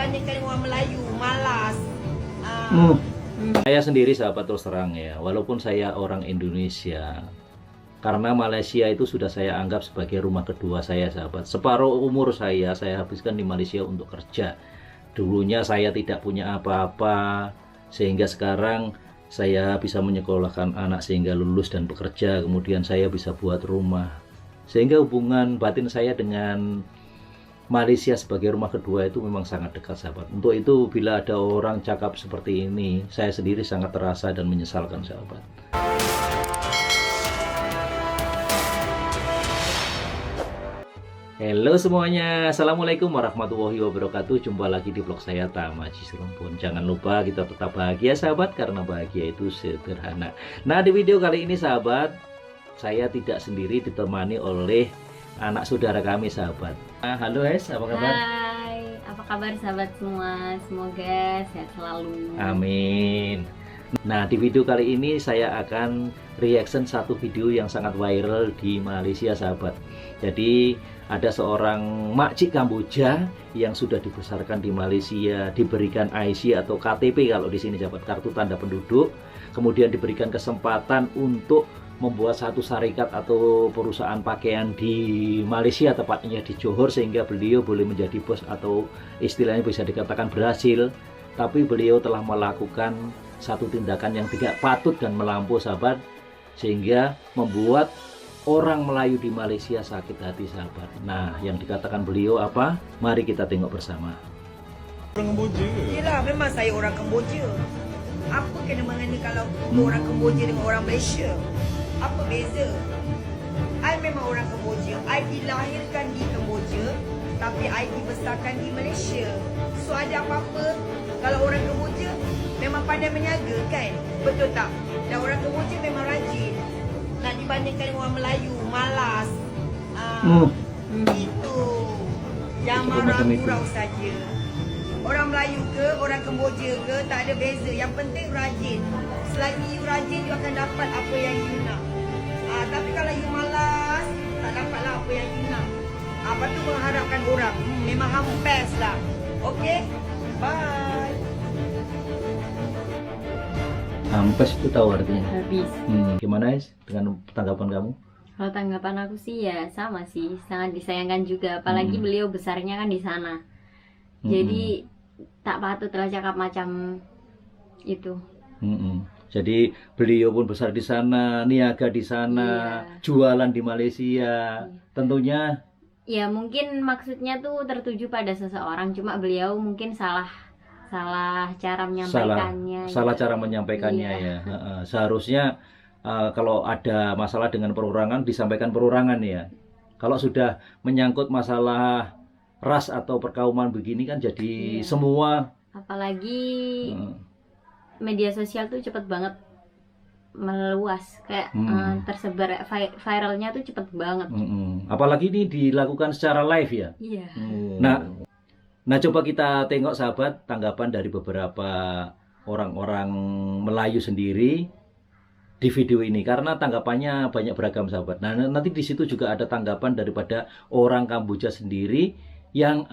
dibandingkan orang Melayu malas. Saya sendiri sahabat terus terang ya, walaupun saya orang Indonesia, karena Malaysia itu sudah saya anggap sebagai rumah kedua saya sahabat. Separuh umur saya habiskan di Malaysia untuk kerja. Dulunya saya tidak punya apa-apa, sehingga sekarang saya bisa menyekolahkan anak sehingga lulus dan bekerja. Kemudian saya bisa buat rumah, sehingga hubungan batin saya dengan Malaysia sebagai rumah kedua itu memang sangat dekat sahabat. Untuk itu bila ada orang cakap seperti ini, saya sendiri sangat terasa dan menyesalkan sahabat. Halo semuanya, Assalamualaikum warahmatullahi wabarakatuh. Jumpa lagi di vlog saya Tamaji Serempun. Jangan lupa kita tetap bahagia sahabat, karena bahagia itu sederhana. Nah, di video kali ini sahabat, saya tidak sendiri, ditemani oleh anak saudara kami sahabat. Halo Es, apa kabar? Hai, apa kabar sahabat semua? Semoga sehat selalu. Amin. Nah, di video kali ini saya akan reaction satu video yang sangat viral di Malaysia sahabat. Jadi ada seorang makcik Kamboja yang sudah dibesarkan di Malaysia, diberikan IC atau KTP kalau di sini sahabat, kartu tanda penduduk. Kemudian diberikan kesempatan untuk membuat satu syarikat atau perusahaan pakaian di Malaysia, tepatnya di Johor, sehingga beliau boleh menjadi bos atau istilahnya bisa dikatakan berhasil. Tapi beliau telah melakukan satu tindakan yang tidak patut dan melampau sahabat, sehingga membuat orang Melayu di Malaysia sakit hati sahabat. Nah, yang dikatakan beliau apa? Mari kita tengok bersama. Orang Kemboja. Yelah, memang saya orang Kemboja. Apa kena mengena kalau orang Kemboja dengan orang Malaysia? Apa beza? I memang orang Kemboja. I dilahirkan di Kemboja, tapi I dibesarkan di Malaysia. So ada apa-apa kalau orang Kemboja memang pandai menyaga kan? Betul tak? Dan orang Kemboja memang rajin. Nak dibandingkan orang Melayu malas. Itu. Jangan marah gurau saja. Orang Melayu ke, orang Kemboja ke, tak ada beza. Yang penting rajin. Selagi you rajin, you akan dapat apa yang you nak. Tapi kalau you malas, tak dapatlah apa yang you nak. Lepas tu mengharapkan orang. Memang hang best lah. Okay? Bye. Hampes itu tahu artinya? Habis. Gimana Es dengan tanggapan kamu? Kalau tanggapan aku sih ya sama sih, sangat disayangkan juga. Apalagi beliau besarnya kan di sana. Jadi tak patut lah cakap macam itu. Jadi beliau pun besar di sana, niaga di sana, jualan di Malaysia. Tentunya ya mungkin maksudnya tuh tertuju pada seseorang, cuma beliau mungkin salah cara menyampaikannya. Salah cara menyampaikannya ya. Seharusnya kalau ada masalah dengan perorangan disampaikan perorangan ya. Kalau sudah menyangkut masalah ras atau perkauman begini kan jadi semua. Apalagi media sosial tuh cepet banget meluas, kayak tersebar, viralnya tuh cepet banget. Apalagi ini dilakukan secara live ya. Iya. Nah, coba kita tengok sahabat tanggapan dari beberapa orang-orang Melayu sendiri di video ini, karena tanggapannya banyak beragam sahabat. Nah, nanti di situ juga ada tanggapan daripada orang Kamboja sendiri yang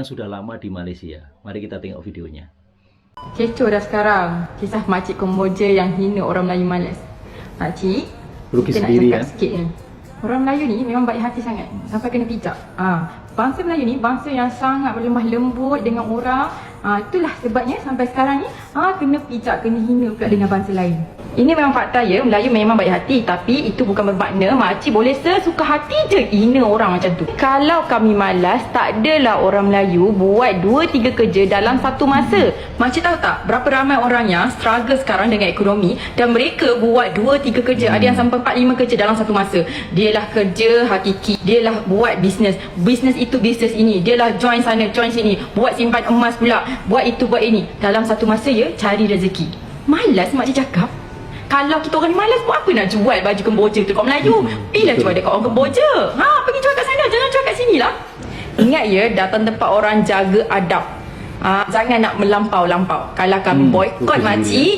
sudah lama di Malaysia. Mari kita tengok videonya. Kecoh dah sekarang kisah makcik Kamboja yang hina orang Melayu malas. Makcik, Ruki kita sendiri nak ya. cakap sikit ni. Orang Melayu ni memang baik hati sangat, sampai kena pijak. Bangsa Melayu ni bangsa yang sangat berlemah lembut dengan orang. Itulah sebabnya sampai sekarang ni kena pijak, kena hina pula dengan bangsa lain. Ini memang fakta ya, Melayu memang baik hati, tapi itu bukan bermakna makcik boleh sesuka hati je hina orang macam tu. Kalau kami malas, tak adalah orang Melayu buat 2-3 kerja dalam satu masa. Makcik tahu tak berapa ramai orang yang struggle sekarang dengan ekonomi dan mereka buat 2-3 kerja, ada yang sampai 4-5 kerja dalam satu masa. Dialah kerja hakiki, dialah buat bisnes, bisnes itu bisnes ini, dialah join sana join sini, buat simpan emas pula, buat itu buat ini, dalam satu masa ya cari rezeki. Malas makcik cakap. Kalau kita orang ni malas, buat apa nak jual baju Kemboja tu kat Melayu? Pilih jual dekat orang Kemboja. Pergi jual kat sana, jangan jual kat sini lah. Ingat ya, datang tempat orang jaga adab. Jangan nak melampau-lampau. Kalau kami boykot makcik,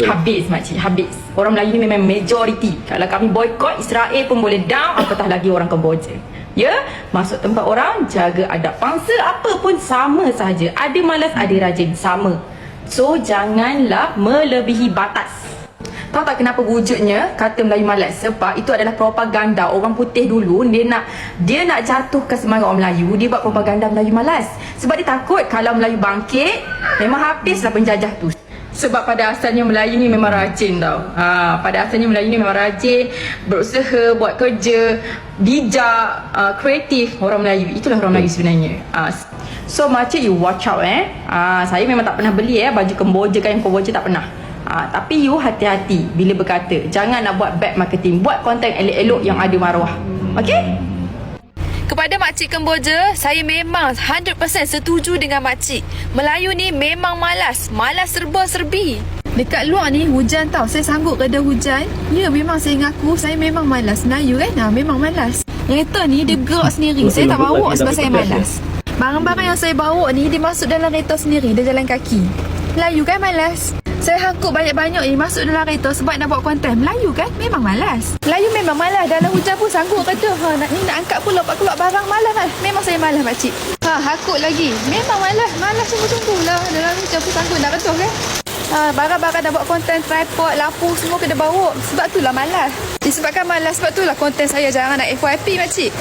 habis makcik, habis. Orang Melayu ni memang majoriti. Kalau kami boykot, Israel pun boleh down, apatah lagi orang Kemboja. Ya, masuk tempat orang, jaga adab bangsa, apa pun sama saja. Ada malas, ada rajin, sama. So, janganlah melebihi batas. Tahu tak kenapa wujudnya kata Melayu malas? Sebab itu adalah propaganda orang putih dulu. Dia nak jatuhkan semangat orang Melayu. Dia buat propaganda Melayu malas. Sebab dia takut kalau Melayu bangkit, memang habislah penjajah tu. Sebab pada asalnya Melayu ni memang rajin tau. Pada asalnya Melayu ni memang rajin, berusaha, buat kerja, bijak, kreatif. Orang Melayu, itulah orang Melayu sebenarnya. So makcik, you watch out saya memang tak pernah beli baju Kemboja kan, Kemboja tak pernah. Tapi you hati-hati bila berkata. Jangan nak buat bad marketing. Buat konten elok-elok yang ada maruah. Okay? Kepada makcik Kemboja, saya memang 100% setuju dengan makcik. Melayu ni memang malas serba-serbi. Dekat luar ni hujan tau, saya sanggup reda hujan. Ya, memang saya ngaku saya memang malas. Melayu kan, memang malas. Kereta ni dia gerak sendiri, saya tak bawa sebab saya malas. Barang-barang yang saya bawa ni dia masuk dalam kereta sendiri, dia jalan kaki. Melayu kan malas. Saya hangkut banyak-banyak ni masuk dalam kereta sebab nak buat konten. Melayu kan memang malas. Melayu memang malas. Dalam hujan pun sanggup kata nak angkat pula keluar barang malas. Memang saya malas makcik. Hangkut lagi. Memang malas. Malas sungguh-sungguh lah. Dalam hujan pun sanggup nak betul kan. Barang-barang nak buat konten, tripod, lampu semua kena bawa. Sebab itulah malas. Disebabkan malas, sebab itulah konten saya jarang nak FYP makcik.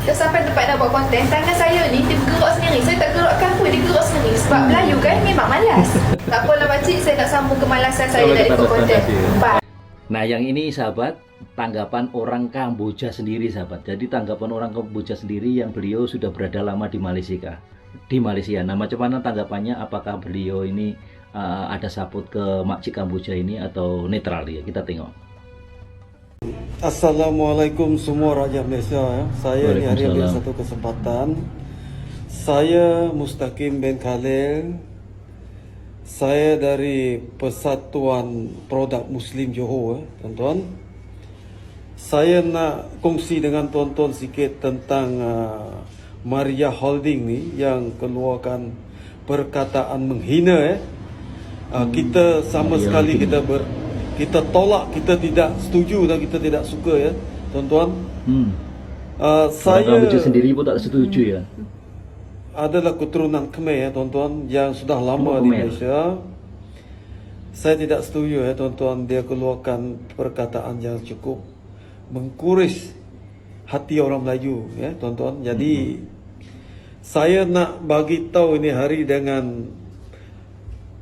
Dah sampai tempat nak buat konten, tangan saya ni dia bergerak sendiri. Saya tak gerakkan pun, dia gerak sendiri. Sebab Melayu kan memang malas. Tak apalah pakcik, saya nak sambung kemalasan saya dari ikut konten. Bye. Nah, yang ini sahabat, tanggapan orang Kamboja sendiri sahabat. Jadi tanggapan orang Kamboja sendiri yang beliau sudah berada lama di Malaysia. Nah, macam mana tanggapannya? Apakah beliau ini ada support ke makcik Kamboja ini atau netral dia? Kita tengok. Assalamualaikum semua rakyat Malaysia. Saya ni hari ambil satu kesempatan. Saya Mustaqim bin Khalil. Saya dari Persatuan Produk Muslim Johor, tuan-tuan. Saya nak kongsi dengan tuan-tuan sikit tentang Maria Holding ni yang keluarkan perkataan menghina. Kita sama sekali kita tolak, kita tidak setuju dan kita tidak suka ya, tuan-tuan. Saya Kamboja sendiri pun tak setuju ya. Adalah keturunan Khmer ya, tuan-tuan, yang sudah lama di Malaysia. Saya tidak setuju ya, tuan-tuan, dia keluarkan perkataan yang cukup mengkuris hati orang Melayu ya, tuan-tuan. Jadi saya nak bagi tahu ini hari dengan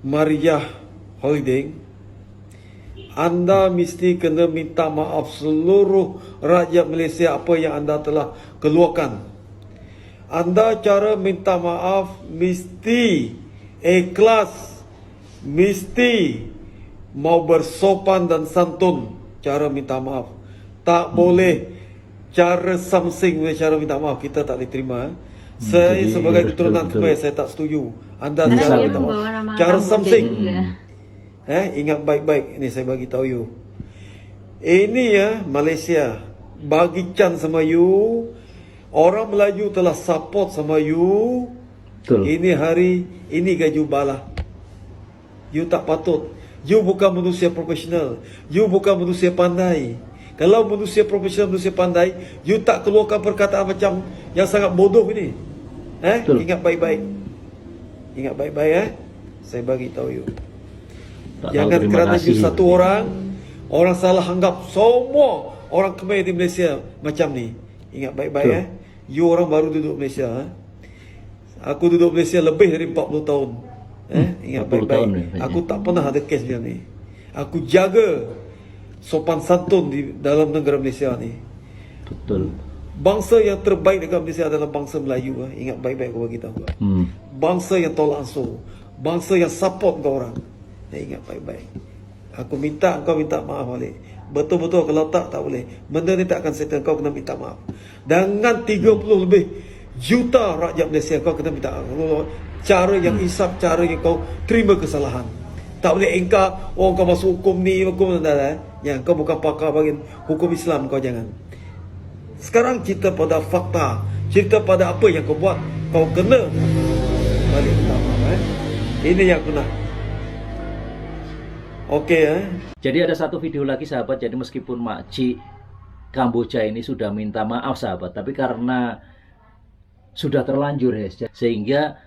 Maria Holding. Anda mesti kena minta maaf seluruh rakyat Malaysia apa yang anda telah keluarkan. Anda cara minta maaf mesti ikhlas, mesti mau bersopan dan santun cara minta maaf. Tak boleh cara samsing cara minta maaf, kita tak boleh terima. Saya sebagai keturunan Khmer saya tak setuju. Anda cara minta maaf, cara samsing. Ingat baik-baik, ini saya bagi tahu you. Ini ya Malaysia bagi can sama you. Orang Melayu telah support sama you. Betul. Ini hari ini gaji balah. You tak patut. You bukan manusia profesional. You bukan manusia pandai. Kalau manusia profesional, manusia pandai, you tak keluarkan perkataan macam yang sangat bodoh ini. Ingat baik-baik. Ingat baik-baik Saya bagi tahu you. Jangan kerana you satu orang salah anggap semua orang Khmer di Malaysia macam ni. Ingat baik-baik You orang baru duduk Malaysia. Aku duduk Malaysia lebih dari 40 tahun. Ingat baik-baik. Aku tak pernah ada kes macam ni. Aku jaga sopan santun di dalam negara Malaysia ni. Betul. Bangsa yang terbaik dekat Malaysia adalah bangsa Melayu. Ingat baik-baik aku bagi tahu. Bangsa yang tolak ansur, bangsa yang support kau orang. Ingat baik-baik. Aku minta kau minta maaf balik. Betul-betul, kalau tak boleh. Benda ni tak akan settle, kau kena minta maaf. Dengan 30 lebih juta rakyat Malaysia, kau kena minta maaf. Cara yang insaf, cara yang kau terima kesalahan. Tak boleh engkau, kau masuk hukum ni, hukum yang kau bukan pakar bagian hukum Islam, kau jangan. Sekarang cerita pada fakta, cerita pada apa yang kau buat, kau kena balik minta maaf. Ini yang kena. Okey. Jadi ada satu video lagi sahabat. Jadi meskipun makcik Kamboja ini sudah minta maaf sahabat, tapi karena sudah terlanjur ya, sehingga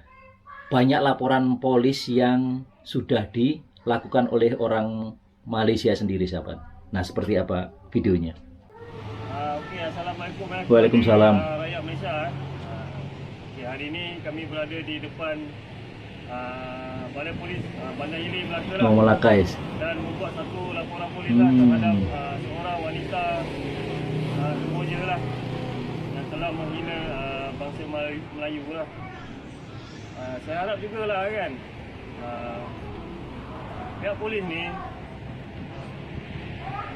banyak laporan polis yang sudah dilakukan oleh orang Malaysia sendiri sahabat. Nah, seperti apa videonya? Okey, Assalamualaikum Waalaikumsalam. Rakyat Malaysia. Okay, hari ini kami berada di depan Balai Polis Bandar Ili Melaka lah, Mau Melaka dan membuat satu laporan polis lah terhadap seorang wanita Kamboja lah yang telah menghina bangsa Melayu lah. Saya harap jugalah kan pihak polis ni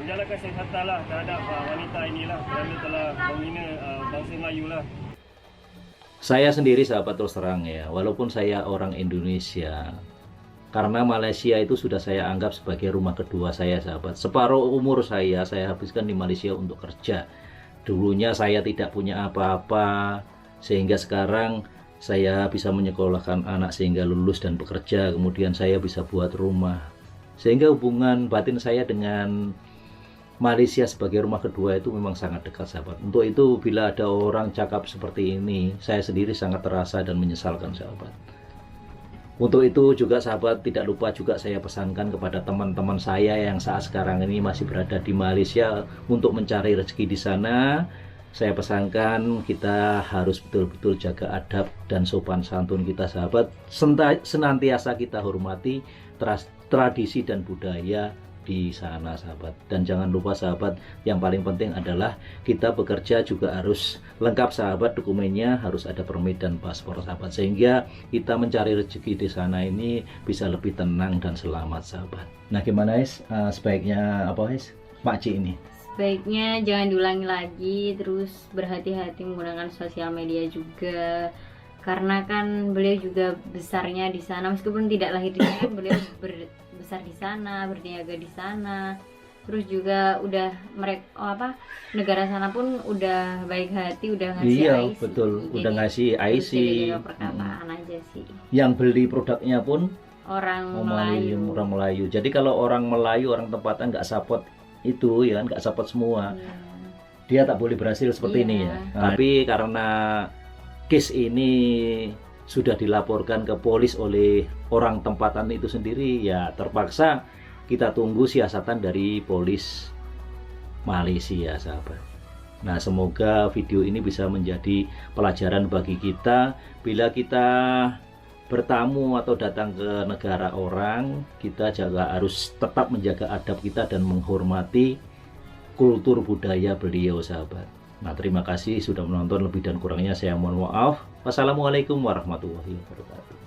menjalankan siasatan lah terhadap wanita inilah kerana telah menghina bangsa Melayu lah. Saya sendiri sahabat terus terang ya, walaupun saya orang Indonesia, karena Malaysia itu sudah saya anggap sebagai rumah kedua saya sahabat. Separuh umur saya habiskan di Malaysia untuk kerja. Dulunya saya tidak punya apa-apa, sehingga sekarang saya bisa menyekolahkan anak sehingga lulus dan bekerja. Kemudian saya bisa buat rumah, sehingga hubungan batin saya dengan Malaysia sebagai rumah kedua itu memang sangat dekat sahabat. Untuk itu bila ada orang cakap seperti ini, saya sendiri sangat terasa dan menyesalkan sahabat. Untuk itu juga sahabat, tidak lupa juga saya pesankan kepada teman-teman saya yang saat sekarang ini masih berada di Malaysia untuk mencari rezeki di sana. Saya pesankan kita harus betul-betul jaga adab dan sopan santun kita sahabat. Senantiasa kita hormati tradisi dan budaya di sana sahabat. Dan jangan lupa sahabat, yang paling penting adalah kita bekerja juga harus lengkap sahabat, dokumennya harus ada permit dan paspor sahabat, sehingga kita mencari rezeki di sana ini bisa lebih tenang dan selamat sahabat. Nah gimana sebaiknya apa Makcik ini? Sebaiknya jangan diulangi lagi, terus berhati-hati menggunakan sosial media juga, karena kan beliau juga besarnya di sana, meskipun tidak lahir di sana, beliau besar di sana, berniaga di sana. Terus juga udah mereka negara sana pun udah baik hati, udah ngasih IC. Betul, udah ngasih IC. Perkataan aja sih. Yang beli produknya pun orang Melayu. Jadi kalau orang Melayu, orang tempatan nggak support itu ya, nggak support semua. Dia tak boleh berhasil seperti ini ya. Tapi karena case ini sudah dilaporkan ke polis oleh orang tempatan itu sendiri, ya terpaksa kita tunggu siasatan dari polis Malaysia sahabat. Nah semoga video ini bisa menjadi pelajaran bagi kita. Bila kita bertamu atau datang ke negara orang, kita juga harus tetap menjaga adab kita dan menghormati kultur budaya beliau sahabat. Nah terima kasih sudah menonton, lebih dan kurangnya saya mohon maaf. Wassalamualaikum warahmatullahi wabarakatuh.